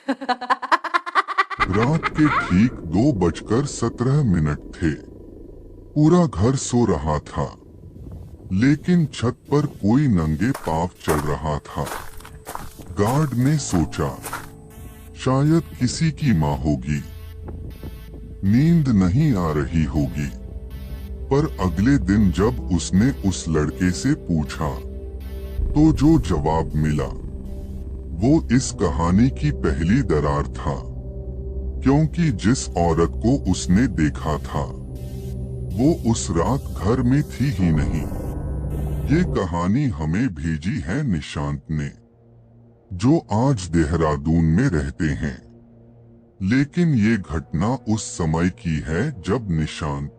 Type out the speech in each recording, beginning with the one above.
रात के ठीक 2:17 थे। पूरा घर सो रहा था, लेकिन छत पर कोई नंगे पांव चल रहा था। गार्ड ने सोचा, शायद किसी की माँ होगी, नींद नहीं आ रही होगी। पर अगले दिन जब उसने उस लड़के से पूछा, तो जो जवाब मिला वो इस कहानी की पहली दरार था, क्योंकि जिस औरत को उसने देखा था वो उस रात घर में थी ही नहीं। ये कहानी हमें भेजी है निशांत ने, जो आज देहरादून में रहते हैं। लेकिन ये घटना उस समय की है जब निशांत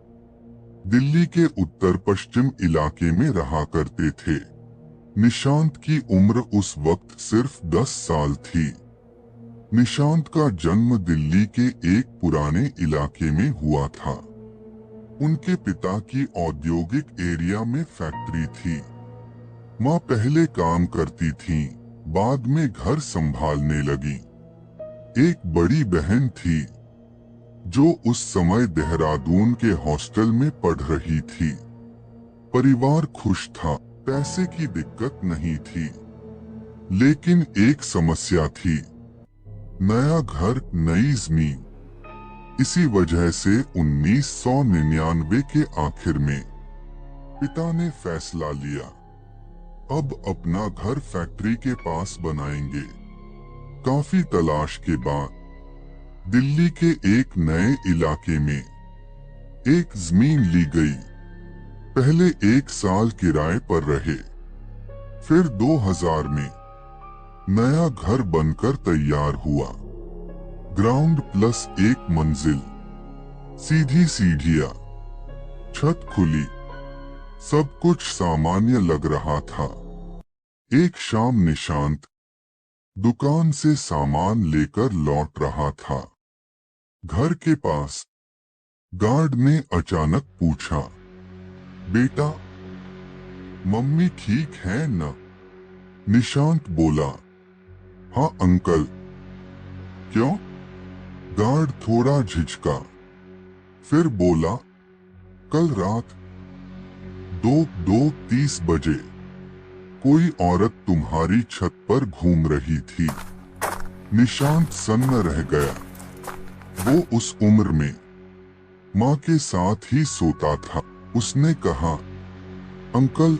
दिल्ली के उत्तर पश्चिम इलाके में रहा करते थे। निशांत की उम्र उस वक्त सिर्फ 10 साल थी। निशांत का जन्म दिल्ली के एक पुराने इलाके में हुआ था। उनके पिता की औद्योगिक एरिया में फैक्ट्री थी। माँ पहले काम करती थी, बाद में घर संभालने लगी। एक बड़ी बहन थी जो उस समय देहरादून के हॉस्टल में पढ़ रही थी। परिवार खुश था, पैसे की दिक्कत नहीं थी। लेकिन एक समस्या थी, नया घर, नई जमीन। इसी वजह से 1999 के आखिर में पिता ने फैसला लिया, अब अपना घर फैक्ट्री के पास बनाएंगे। काफी तलाश के बाद दिल्ली के एक नए इलाके में एक जमीन ली गई। पहले 1 साल किराए पर रहे, फिर 2000 में नया घर बनकर तैयार हुआ। ग्राउंड प्लस 1 मंजिल, सीधी सीढ़ियां, छत खुली, सब कुछ सामान्य लग रहा था। एक शाम निशांत दुकान से सामान लेकर लौट रहा था। घर के पास गार्ड ने अचानक पूछा, बेटा, मम्मी ठीक है न? निशांत बोला, हाँ अंकल। क्यों? गार्ड थोड़ा झिझका, फिर बोला, कल रात 2:30 बजे कोई औरत तुम्हारी छत पर घूम रही थी। निशांत सन्न रह गया। वो उस उम्र में माँ के साथ ही सोता था। उसने कहा, अंकल,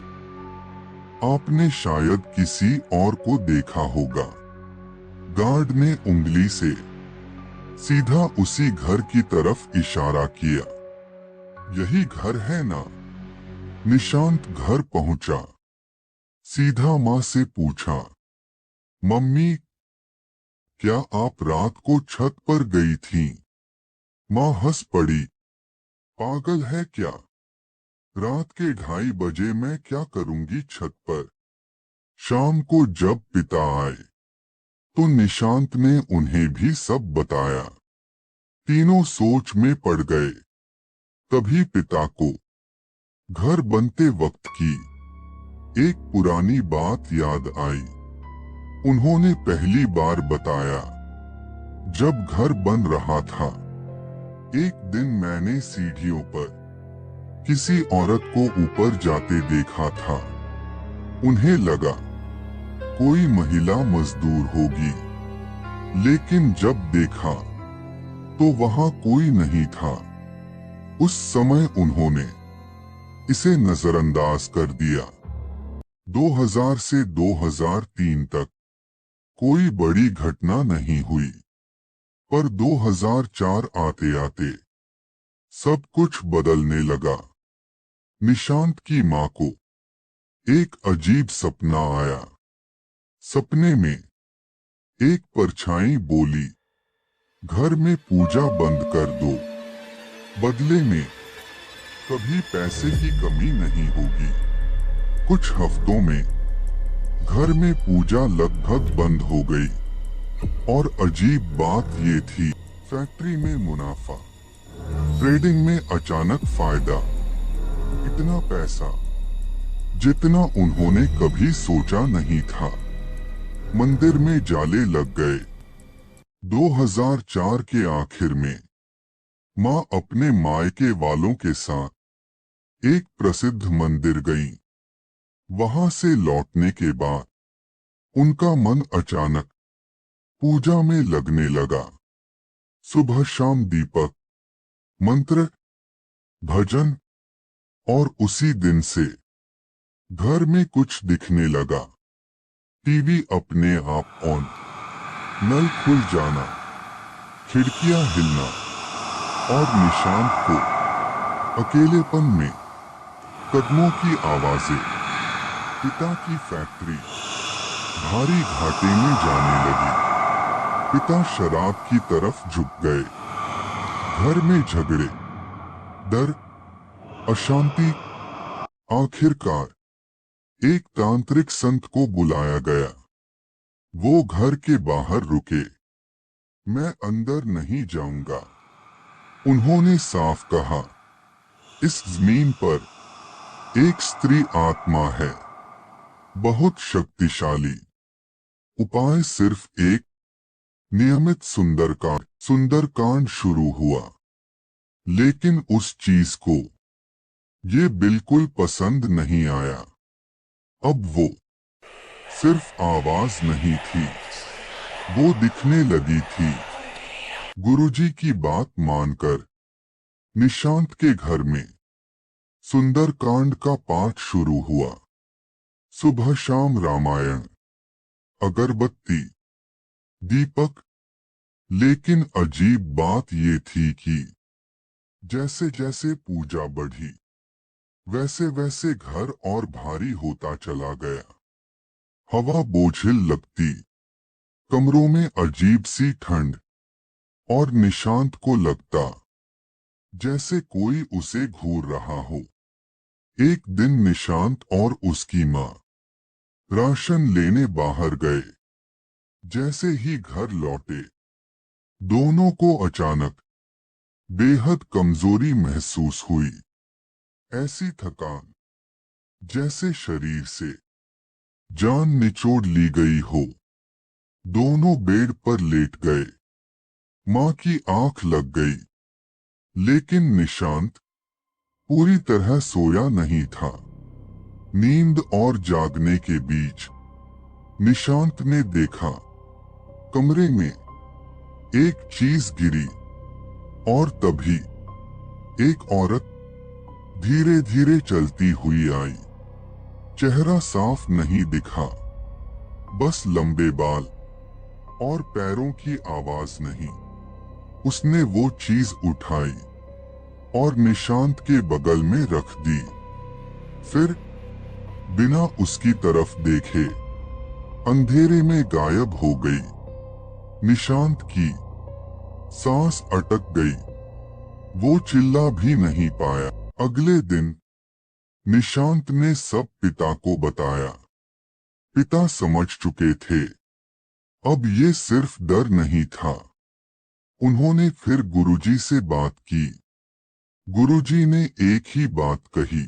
आपने शायद किसी और को देखा होगा। गार्ड ने उंगली से सीधा उसी घर की तरफ इशारा किया। यही घर है ना? निशांत घर पहुंचा, सीधा माँ से पूछा, मम्मी, क्या आप रात को छत पर गई थीं? माँ हंस पड़ी, पागल है क्या? रात के 2:30 बजे मैं क्या करूंगी छत पर? शाम को जब पिता आए तो निशांत ने उन्हें भी सब बताया। तीनों सोच में पड़ गए। तभी पिता को घर बनते वक्त की एक पुरानी बात याद आई। उन्होंने पहली बार बताया, जब घर बन रहा था, एक दिन मैंने सीढ़ियों पर किसी औरत को ऊपर जाते देखा था। उन्हें लगा कोई महिला मजदूर होगी, लेकिन जब देखा तो वहां कोई नहीं था। उस समय उन्होंने इसे नजरअंदाज कर दिया। 2000 से 2003 तक कोई बड़ी घटना नहीं हुई, पर 2004 आते आते सब कुछ बदलने लगा। निशांत की माँ को एक अजीब सपना आया। सपने में एक परछाई बोली, घर में पूजा बंद कर दो, बदले में कभी पैसे की कमी नहीं होगी। कुछ हफ्तों में घर में पूजा लगभग बंद हो गई। और अजीब बात ये थी, फैक्ट्री में मुनाफा, ट्रेडिंग में अचानक फायदा। इतना पैसा जितना उन्होंने कभी सोचा नहीं था। मंदिर में जाले लग गए, 2004 के आखिर में माँ अपने मायके वालों के साथ एक प्रसिद्ध मंदिर गईं। वहां से लौटने के बाद उनका मन अचानक पूजा में लगने लगा। सुबह शाम दीपक, मंत्र, भजन, और उसी दिन से घर में कुछ दिखने लगा। टीवी अपने आप ऑन, नल खुल जाना, खिड़कियां हिलना, और निशांत को अकेलेपन में कदमों की आवाजें। पिता की फैक्ट्री भारी घाटे में जाने लगी। पिता शराब की तरफ झुक गए। घर में झगड़े, डर, अशांति। आखिरकार एक तांत्रिक संत को बुलाया गया। वो घर के बाहर रुके। मैं अंदर नहीं जाऊंगा, उन्होंने साफ कहा। इस जमीन पर एक स्त्री आत्मा है, बहुत शक्तिशाली। उपाय सिर्फ एक, नियमित सुंदरकांड शुरू हुआ। लेकिन उस चीज को ये बिल्कुल पसंद नहीं आया। अब वो सिर्फ आवाज नहीं थी, वो दिखने लगी थी। गुरुजी की बात मानकर निशांत के घर में सुंदरकांड का पाठ शुरू हुआ। सुबह शाम रामायण, अगरबत्ती, दीपक। लेकिन अजीब बात ये थी कि जैसे जैसे पूजा बढ़ी, वैसे वैसे घर और भारी होता चला गया। हवा बोझिल लगती, कमरों में अजीब सी ठंड, और निशांत को लगता जैसे कोई उसे घूर रहा हो। एक दिन निशांत और उसकी माँ राशन लेने बाहर गए। जैसे ही घर लौटे, दोनों को अचानक बेहद कमजोरी महसूस हुई। ऐसी थकान जैसे शरीर से जान निचोड़ ली गई हो। दोनों बेड पर लेट गए। माँ की आंख लग गई, लेकिन निशांत पूरी तरह सोया नहीं था। नींद और जागने के बीच निशांत ने देखा, कमरे में एक चीज गिरी, और तभी एक औरत धीरे धीरे चलती हुई आई। चेहरा साफ नहीं दिखा, बस लंबे बाल और पैरों की आवाज नहीं। उसने वो चीज उठाई और निशांत के बगल में रख दी। फिर बिना उसकी तरफ देखे अंधेरे में गायब हो गई। निशांत की सांस अटक गई। वो चिल्ला भी नहीं पाया। अगले दिन निशांत ने सब पिता को बताया। पिता समझ चुके थे, अब ये सिर्फ डर नहीं था। उन्होंने फिर गुरुजी से बात की। गुरुजी ने एक ही बात कही,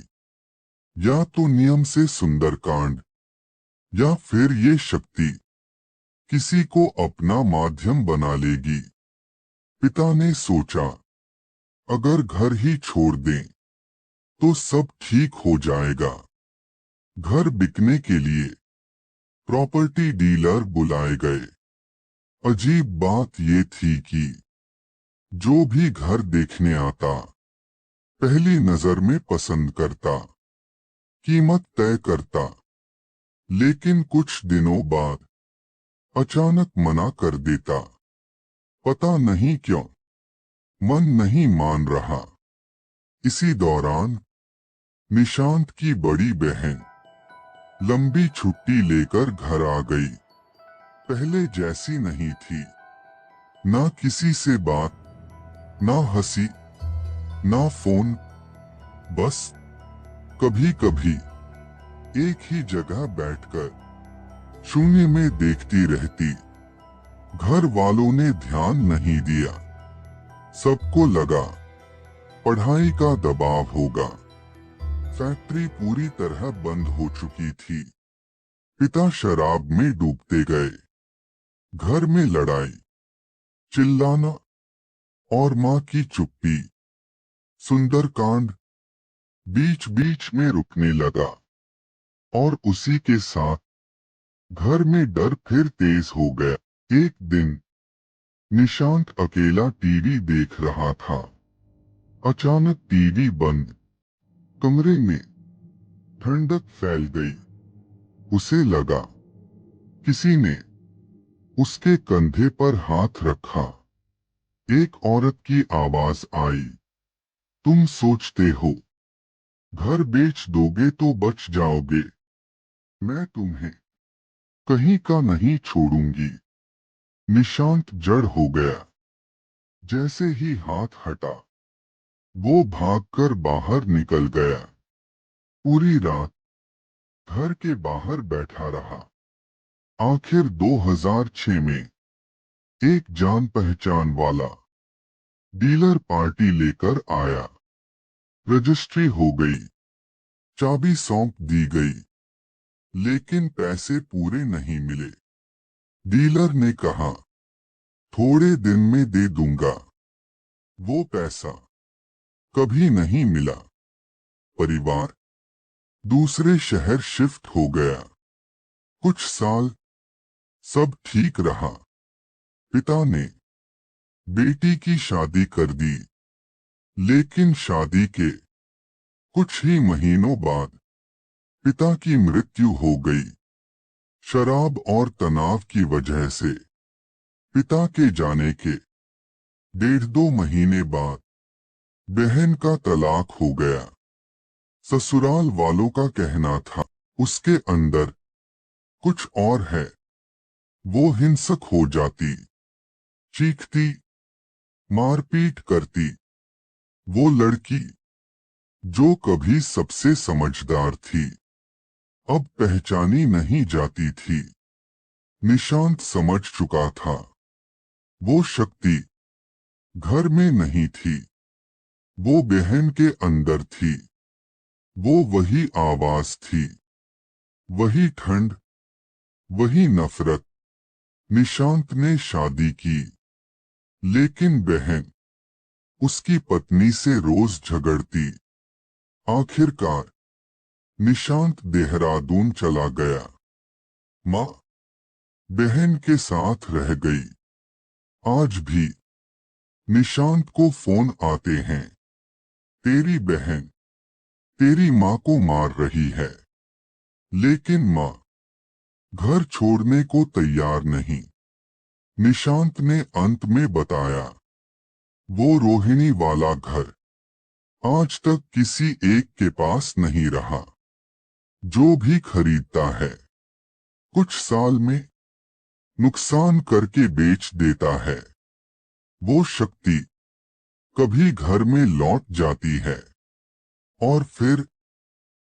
या तो नियम से सुंदरकांड, या फिर ये शक्ति किसी को अपना माध्यम बना लेगी। पिता ने सोचा, अगर घर ही छोड़ दें तो सब ठीक हो जाएगा। घर बिकने के लिए प्रॉपर्टी डीलर बुलाए गए। अजीब बात ये थी कि जो भी घर देखने आता, पहली नजर में पसंद करता, कीमत तय करता, लेकिन कुछ दिनों बाद अचानक मना कर देता। पता नहीं क्यों, मन नहीं मान रहा। इसी दौरान निशांत की बड़ी बहन लंबी छुट्टी लेकर घर आ गई। पहले जैसी नहीं थी, ना किसी से बात, ना हंसी, ना फोन, बस कभी कभी एक ही जगह बैठकर शून्य में देखती रहती। घर वालों ने ध्यान नहीं दिया। सबको लगा पढ़ाई का दबाव होगा। फैक्ट्री पूरी तरह बंद हो चुकी थी। पिता शराब में डूबते गए। घर में लड़ाई, चिल्लाना और माँ की चुप्पी। सुंदरकांड बीच बीच में रुकने लगा और उसी के साथ घर में डर फिर तेज हो गया। एक दिन निशांत अकेला टीवी देख रहा था। अचानक टीवी बंद। कमरे में ठंडक फैल गई। उसे लगा किसी ने उसके कंधे पर हाथ रखा। एक औरत की आवाज आई, तुम सोचते हो घर बेच दोगे तो बच जाओगे। मैं तुम्हें कहीं का नहीं छोड़ूंगी। निशांत जड़ हो गया। जैसे ही हाथ हटा वो भागकर बाहर निकल गया। पूरी रात घर के बाहर बैठा रहा। आखिर 2006 में एक जान पहचान वाला डीलर पार्टी लेकर आया। रजिस्ट्री हो गई, चाबी सौंप दी गई, लेकिन पैसे पूरे नहीं मिले। डीलर ने कहा थोड़े दिन में दे दूंगा। वो पैसा कभी नहीं मिला। परिवार दूसरे शहर शिफ्ट हो गया। कुछ साल सब ठीक रहा। पिता ने बेटी की शादी कर दी, लेकिन शादी के कुछ ही महीनों बाद पिता की मृत्यु हो गई। शराब और तनाव की वजह से पिता के जाने के 1.5-2 महीने बाद बहन का तलाक हो गया। ससुराल वालों का कहना था उसके अंदर कुछ और है। वो हिंसक हो जाती, चीखती, मारपीट करती। वो लड़की जो कभी सबसे समझदार थी अब पहचानी नहीं जाती थी। निशांत समझ चुका था वो शक्ति घर में नहीं थी, वो बहन के अंदर थी। वो वही आवाज थी, वही ठंड, वही नफरत। निशांत ने शादी की, लेकिन बहन उसकी पत्नी से रोज झगड़ती। आखिरकार निशांत देहरादून चला गया। माँ बहन के साथ रह गई। आज भी निशांत को फोन आते हैं, तेरी बहन तेरी माँ को मार रही है। लेकिन माँ घर छोड़ने को तैयार नहीं। निशांत ने अंत में बताया वो रोहिणी वाला घर आज तक किसी एक के पास नहीं रहा। जो भी खरीदता है कुछ साल में नुकसान करके बेच देता है। वो शक्ति कभी घर में लौट जाती है। और फिर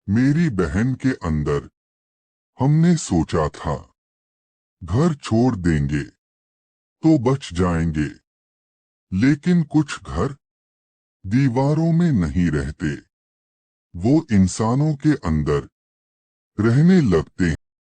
मेरी बहन के अंदर हमने सोचा था घर छोड़ देंगे तो बच जाएंगे, लेकिन कुछ घर दीवारों में नहीं रहते, वो इंसानों के अंदर रहने लगते हैं।